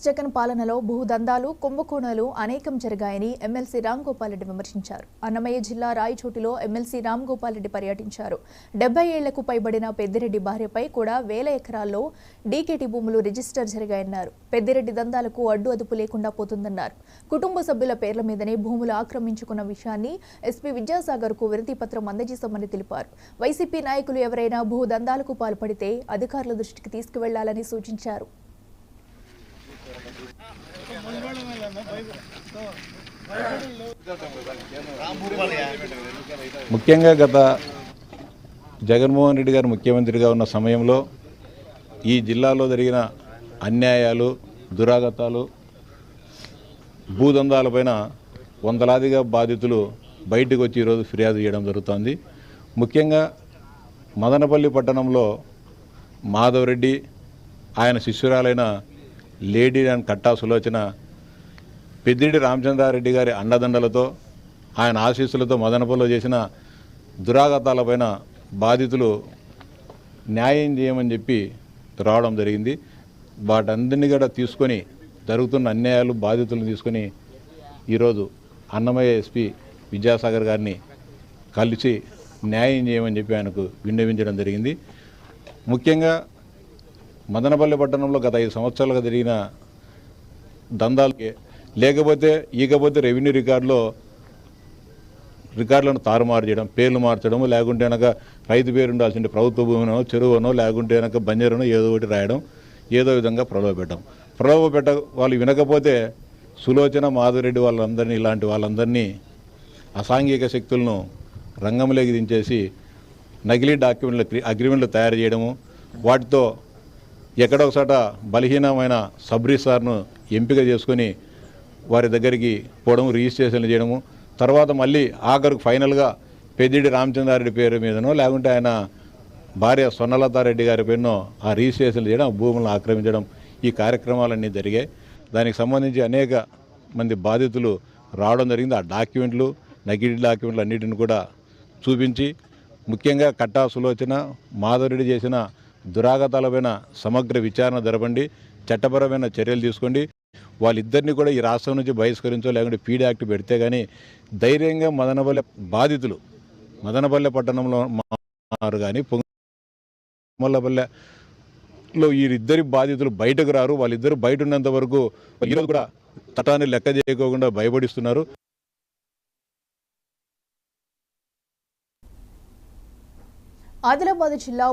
జగన్ పాలనలో భూదందాలు కుంభకోణాలు అనేకం జరిగాయని ఎమ్మెల్సీ రామ్ గోపాల్ రెడ్డి విమర్శించారు. అన్నమయ్య జిల్లా రాయచోటిలో ఎమ్మెల్సీ రామ్ గోపాల్ రెడ్డి పర్యటించారు. 70 ఏళ్లకు పైబడిన పెద్దిరెడ్డి భార్యపై కూడా వేల ఎకరాల్లో డీకేటీ భూములు రిజిస్టర్ జరిగాయన్నారు. పెద్దిరెడ్డి దందాలకు అడ్డు అదుపు లేకుండా పోతుందన్నారు. కుటుంబ సభ్యుల పేర్ల మీదనే భూములు ఆక్రమించుకున్న విషయాన్ని ఎస్పీ విద్యాసాగర్కు వినతి పత్రం అందజేశామని తెలిపారు. వైసీపీ నాయకులు ఎవరైనా భూదందాలకు పాల్పడితే అధికారుల దృష్టికి తీసుకువెళ్లాలని సూచించారు. ముఖ్యంగా గత జగన్మోహన్ రెడ్డి గారు ముఖ్యమంత్రిగా ఉన్న సమయంలో ఈ జిల్లాలో జరిగిన అన్యాయాలు, దురాగతాలు, భూదందాలపైన వందలాదిగా బాధితులు బయటకు వచ్చి ఈరోజు ఫిర్యాదు చేయడం జరుగుతోంది. ముఖ్యంగా మదనపల్లి పట్టణంలో మాధవరెడ్డి, ఆయన శిష్యురాలైన లేడీ అండ్ కట్టా సులోచన పెద్దిరెడ్డి రామచంద్రారెడ్డి గారి అండదండలతో, ఆయన ఆశీస్సులతో మదనపల్లిలో చేసిన దురాగతాలపైన బాధితులు న్యాయం చేయమని చెప్పి రావడం జరిగింది. వాటందరినీ కూడా తీసుకొని జరుగుతున్న అన్యాయాలు, బాధితులను తీసుకొని ఈరోజు అన్నమయ్య ఎస్పీ విద్యాసాగర్ గారిని కలిసి న్యాయం చేయమని చెప్పి ఆయనకు విన్నవించడం జరిగింది. ముఖ్యంగా మదనపల్లి పట్టణంలో గత 5 సంవత్సరాలుగా జరిగిన దందాలకి ఈకపోతే రెవెన్యూ రికార్డులను తారుమారు చేయడం, పేర్లు మార్చడం, లేకుంటే కనుక రైతు పేరు ఉండాల్సింటే ప్రభుత్వ భూమినో, చెరువునో, లేకుంటే కనుక బంజరునో ఏదో ఒకటి రాయడం, ఏదో విధంగా ప్రలోభపెట్ట వాళ్ళు వినకపోతే సులోచన, మాధవరెడ్డి వాళ్ళందరినీ, ఇలాంటి వాళ్ళందరినీ అసాంఘిక శక్తులను రంగంలోకి దించేసి నకిలీ అగ్రిమెంట్లు తయారు చేయడము, వాటితో ఎక్కడో ఒకసాట బలహీనమైన సబ్ రిజిస్ట్రార్ను ఎంపిక చేసుకొని వారి దగ్గరికి పోవడం, రిజిస్ట్రేషన్లు చేయడము, తర్వాత మళ్ళీ ఆఖరికి ఫైనల్గా పెద్దిరెడ్డి రామచంద్రారెడ్డి పేరు మీదనో, లేకుంటే ఆయన భార్య స్వర్ణలతారెడ్డి గారి పేరునో ఆ రిజిస్ట్రేషన్లు చేయడం, భూములను ఆక్రమించడం, ఈ కార్యక్రమాలన్నీ జరిగాయి. దానికి సంబంధించి అనేక మంది బాధితులు రావడం జరిగింది. ఆ డాక్యుమెంట్లు, నకిలీ డాక్యుమెంట్లు అన్నిటిని కూడా చూపించి, ముఖ్యంగా కట్టా సులోచన, మాధవరెడ్డి చేసిన దురాగతాలపైన సమగ్ర విచారణ జరపండి, చట్టపరమైన చర్యలు తీసుకోండి, వాళ్ళిద్దరినీ కూడా ఈ రాష్ట్రం నుంచి బహిష్కరించో, లేకుంటే పీడీ యాక్ట్ పెడితే కానీ ధైర్యంగా మదనపల్లె బాధితులు మదనపల్లె పట్టణంలో కానీ పొంగమల్లపల్లెలో వీరిద్దరి బాధితులు బయటకు రారు. వాళ్ళిద్దరు బయట ఉన్నంత వరకు ఈరోజు కూడా చట్టాన్ని లెక్క చేయకోకుండా భయపడిస్తున్నారు. ఆదిలాబాద్ జిల్లా